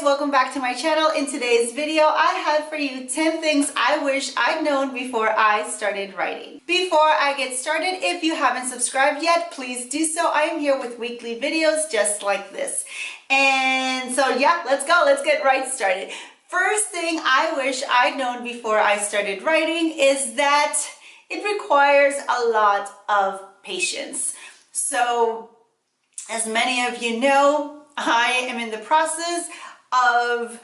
guys, welcome back to my channel. In today's video, I have for you 10 things I wish I'd known before I started writing. Before I get started, if you haven't subscribed yet, please do so. I am here with weekly videos just like this. And so yeah, let's go. Let's get right started. First thing I wish I'd known before I started writing is that it requires a lot of patience. So as many of you know, I am in the process of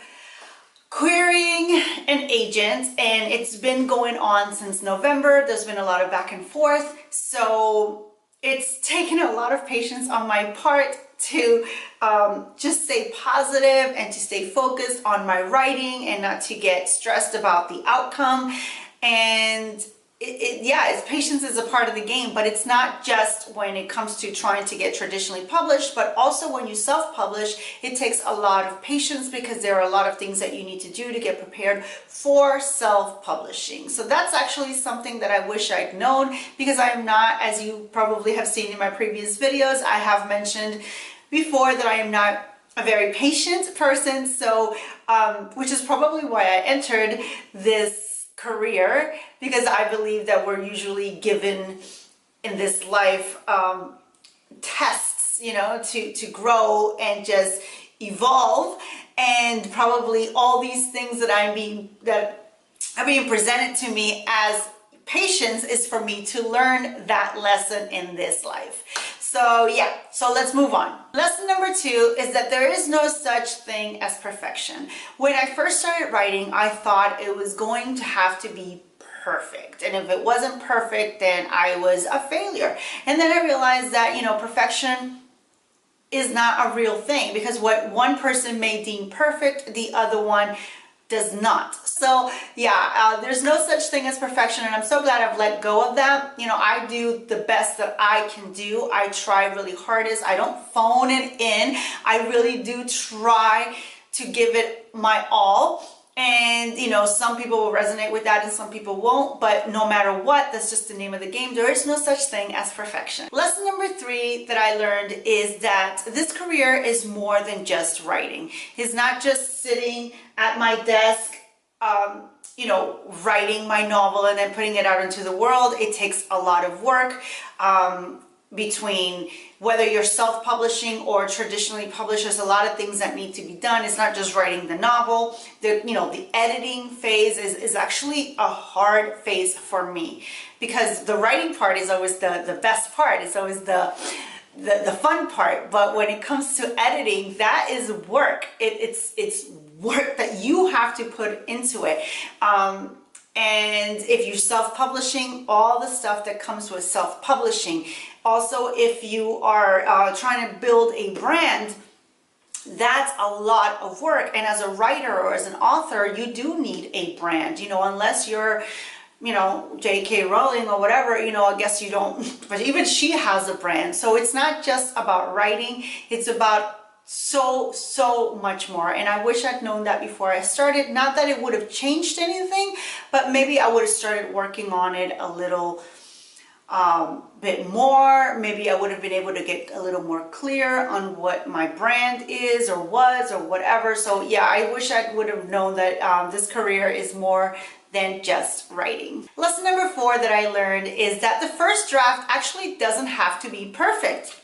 querying an agent, and it's been going on since November. There's been a lot of back and forth, so it's taken a lot of patience on my part to just stay positive and to stay focused on my writing and not to get stressed about the outcome. And patience is a part of the game, but it's not just when it comes to trying to get traditionally published, but also when you self-publish, it takes a lot of patience because there are a lot of things that you need to do to get prepared for self-publishing. So that's actually something that I wish I'd known, because I am not, as you probably have seen in my previous videos, I have mentioned before that I am not a very patient person. So, which is probably why I entered this career, because I believe that we're usually given in this life tests, you know, to grow and just evolve. And probably all these things that are being presented to me as patience is for me to learn that lesson in this life. So yeah, so let's move on. Lesson number 2 is that there is no such thing as perfection. When I first started writing, I thought it was going to have to be perfect. And if it wasn't perfect, then I was a failure. And then I realized that, you know, perfection is not a real thing, because what one person may deem perfect, the other one does not. So yeah, there's no such thing as perfection, and I'm so glad I've let go of that. You know, I do the best that I can do. I try really hardest. I don't phone it in. I really do try to give it my all. And you know, some people will resonate with that and some people won't, but no matter what, that's just the name of the game. There is no such thing as perfection. Lesson number 3 that I learned is that this career is more than just writing. It's not just sitting at my desk, you know, writing my novel and then putting it out into the world. It takes a lot of work between whether you're self-publishing or traditionally published. There's a lot of things that need to be done. It's not just writing the novel. The editing phase is actually a hard phase for me, because the writing part is always the best part. It's always the fun part. But when it comes to editing, that is work. It's work that you have to put into it. And if you're self-publishing, all the stuff that comes with self-publishing. Also, if you are trying to build a brand, that's a lot of work. And as a writer or as an author, you do need a brand, you know, unless you're, you know, J.K. Rowling or whatever, you know, I guess you don't, but even she has a brand. So it's not just about writing, it's about so much more. And I wish I'd known that before I started. Not that it would have changed anything, but maybe I would have started working on it a little bit more. Maybe I would have been able to get a little more clear on what my brand is or was or whatever. So yeah, I wish I would have known that this career is more than just writing. Lesson number 4 that I learned is that the first draft actually doesn't have to be perfect.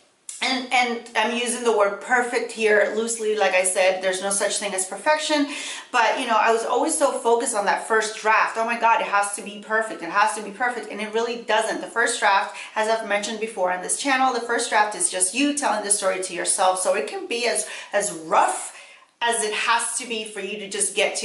And I'm using the word perfect here loosely. Like I said, there's no such thing as perfection. But, you know, I was always so focused on that first draft. Oh my God, it has to be perfect. It has to be perfect. And it really doesn't. The first draft, as I've mentioned before on this channel, the first draft is just you telling the story to yourself. So it can be as rough as it has to be for you to just get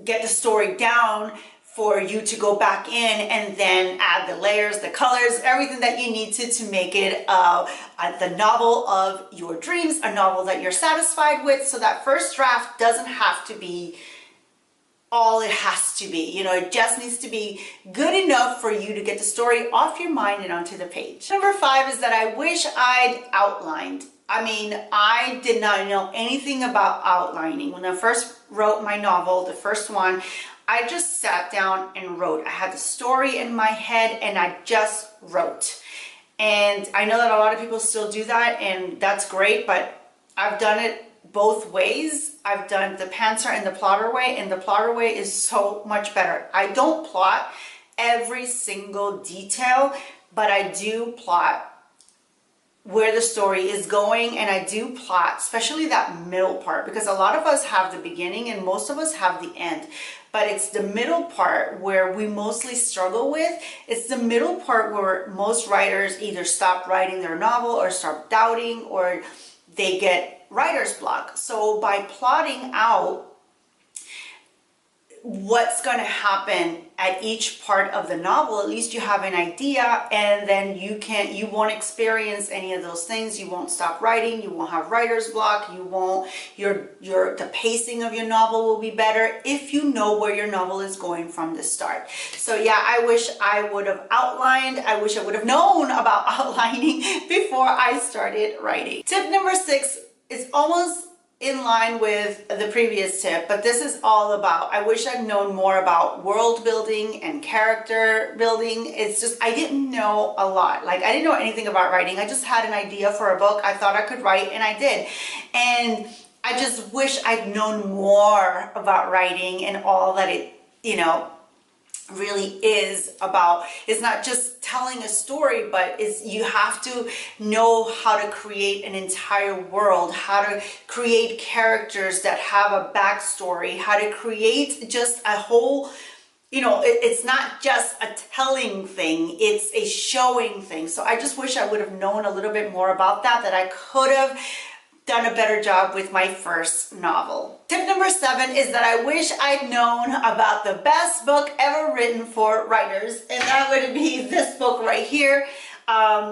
the story down, for you to go back in and then add the layers, the colors, everything that you need to make it the novel of your dreams, a novel that you're satisfied with. So that first draft doesn't have to be all it has to be. You know, it just needs to be good enough for you to get the story off your mind and onto the page. Number 5 is that I wish I'd outlined. I mean, I did not know anything about outlining. When I first wrote my novel, the first one, I just sat down and wrote. I had the story in my head and I just wrote. And I know that a lot of people still do that, and that's great, but I've done it both ways. I've done the pantser and the plotter way, and the plotter way is so much better. I don't plot every single detail, but I do plot where the story is going, and I do plot especially that middle part, because a lot of us have the beginning and most of us have the end, but it's the middle part where we mostly struggle with. It's the middle part where most writers either stop writing their novel or start doubting, or they get writer's block. So by plotting out what's going to happen at each part of the novel, at least you have an idea, and then you won't experience any of those things. You won't stop writing, you won't have writer's block, you won't, the pacing of your novel will be better if you know where your novel is going from the start. So yeah, I wish I would have outlined, I wish I would have known about outlining before I started writing. Tip number 6 is almost in line with the previous tip, but this is all about, I wish I'd known more about world building and character building. It's just, I didn't know a lot. Like, I didn't know anything about writing. I just had an idea for a book. I thought I could write, and I did. And I just wish I'd known more about writing and all that it, really is about. It's not just telling a story, but you have to know how to create an entire world, how to create characters that have a backstory, how to create just a whole, it's not just a telling thing, it's a showing thing. So I just wish I would have known a little bit more about that I could have done a better job with my first novel. Tip number 7 is that I wish I'd known about the best book ever written for writers, and that would be this book right here,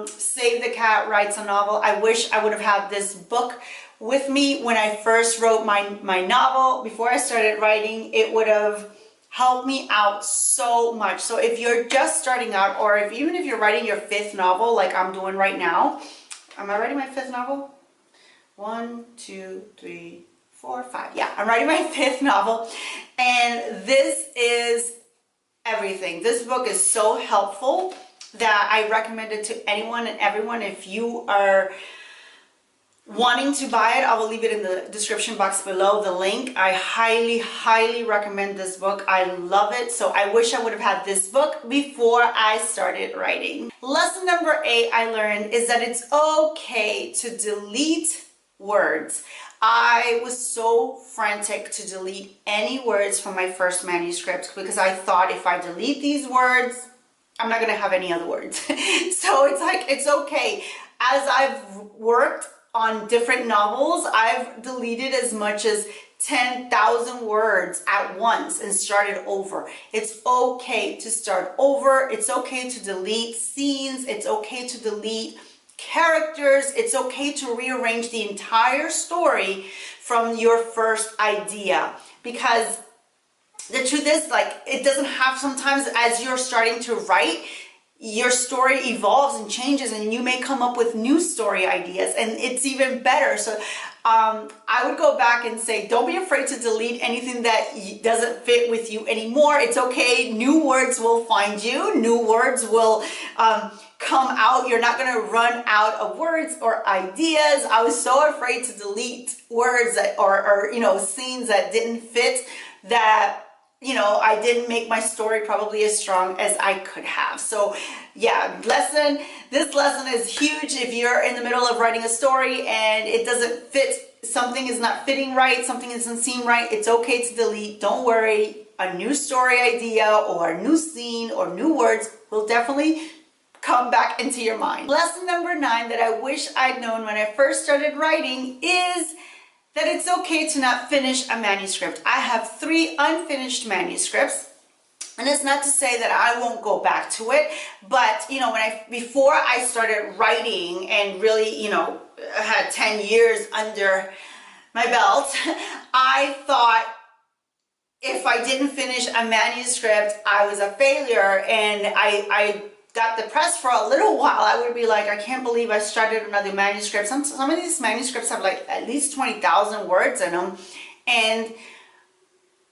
Save the Cat Writes a Novel. I wish I would have had this book with me when I first wrote my novel. Before I started writing, it would have helped me out so much. So if you're just starting out, or even if you're writing your 5th novel like I'm doing right now. Am I writing my 5th novel? 1, 2, 3, 4, 5. Yeah, I'm writing my 5th novel, and this is everything. This book is so helpful that I recommend it to anyone and everyone. If you are wanting to buy it, I will leave it in the description box below, the link. I highly recommend this book. I love it. So I wish I would have had this book before I started writing. Lesson number 8 I learned is that it's okay to delete words. I was so frantic to delete any words from my first manuscript because I thought if I delete these words, I'm not going to have any other words. So it's like, it's okay. As I've worked on different novels, I've deleted as much as 10,000 words at once and started over. It's okay to start over. It's okay to delete scenes. It's okay to delete characters. It's okay to rearrange the entire story from your first idea, because the truth is, like, it doesn't have, sometimes as you're starting to write, your story evolves and changes, and you may come up with new story ideas, and it's even better. So I would go back and say, don't be afraid to delete anything that doesn't fit with you anymore. It's okay. New words will find you. New words will come out. You're not going to run out of words or ideas. I was so afraid to delete words that, or scenes that didn't fit, that I didn't make my story probably as strong as I could have. So yeah, this lesson is huge. If you're in the middle of writing a story and it doesn't fit, something is not fitting right, something doesn't seem right, it's okay to delete. Don't worry. A new story idea or a new scene or new words will definitely come back into your mind. Lesson number 9 that I wish I'd known when I first started writing is that it's okay to not finish a manuscript. I have 3 unfinished manuscripts, and it's not to say that I won't go back to it, but before I started writing and really, had 10 years under my belt, I thought if I didn't finish a manuscript, I was a failure, and I got depressed for a little while. I would be like, I can't believe I started another manuscript. Some of these manuscripts have like at least 20,000 words in them, and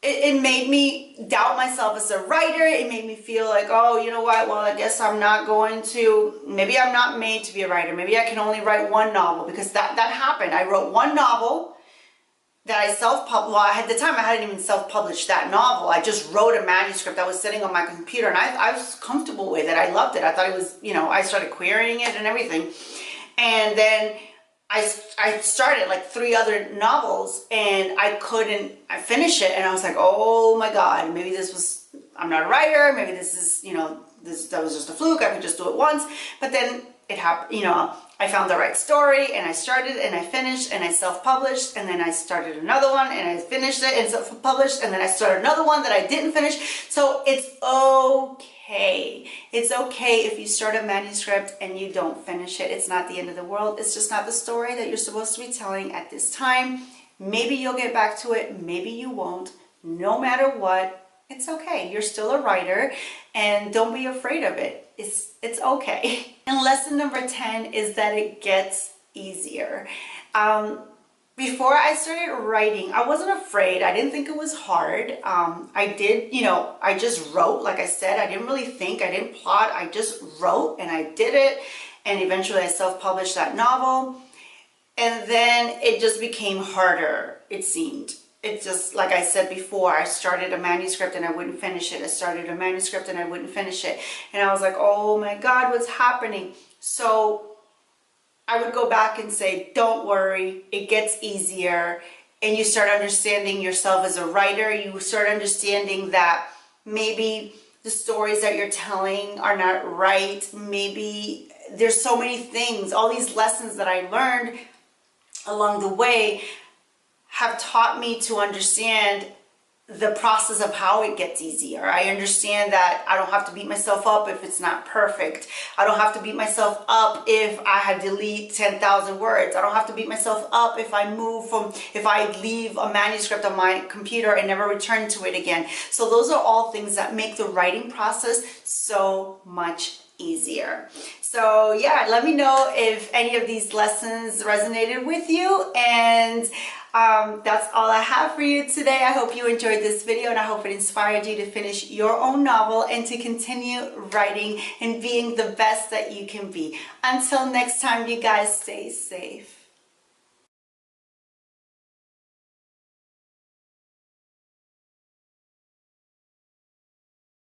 it made me doubt myself as a writer. It made me feel like, oh, you know what, well, I guess I'm not going to, maybe I'm not made to be a writer. Maybe I can only write one novel, because that happened. I wrote one novel, that I self-published. Well, at the time I hadn't even self-published that novel. I just wrote a manuscript that was sitting on my computer, and I was comfortable with it. I loved it. I thought it was, you know, I started querying it and everything. And then I started like 3 other novels, and I finish it, and I was like, oh my God, maybe this was, I'm not a writer, maybe this is, you know, that was just a fluke, I could just do it once. But then it happened, you know, I found the right story, and I started, and I finished, and I self-published, and then I started another one, and I finished it, and self-published, and then I started another one that I didn't finish. So it's okay. It's okay if you start a manuscript and you don't finish it. It's not the end of the world. It's just not the story that you're supposed to be telling at this time. Maybe you'll get back to it, maybe you won't. No matter what, it's okay. You're still a writer, and don't be afraid of it. It's okay. And lesson number 10 is that it gets easier. Before I started writing, I wasn't afraid. I didn't think it was hard. I did, you know, I just wrote, like I said. I didn't really think, I didn't plot. I just wrote, and I did it. And eventually I self-published that novel. And then it just became harder, it seemed. It just, like I said before, I started a manuscript and I wouldn't finish it. I started a manuscript and I wouldn't finish it. And I was like, oh my God, what's happening? So I would go back and say, don't worry, it gets easier. And you start understanding yourself as a writer. You start understanding that maybe the stories that you're telling are not right. Maybe there's so many things, all these lessons that I learned along the way have taught me to understand the process of how it gets easier. I understand that I don't have to beat myself up if it's not perfect. I don't have to beat myself up if I had to delete 10,000 words. I don't have to beat myself up if I leave a manuscript on my computer and never return to it again. So those are all things that make the writing process so much easier. So yeah, let me know if any of these lessons resonated with you, and that's all I have for you today. I hope you enjoyed this video, and I hope it inspired you to finish your own novel and to continue writing and being the best that you can be. Until next time, you guys, stay safe.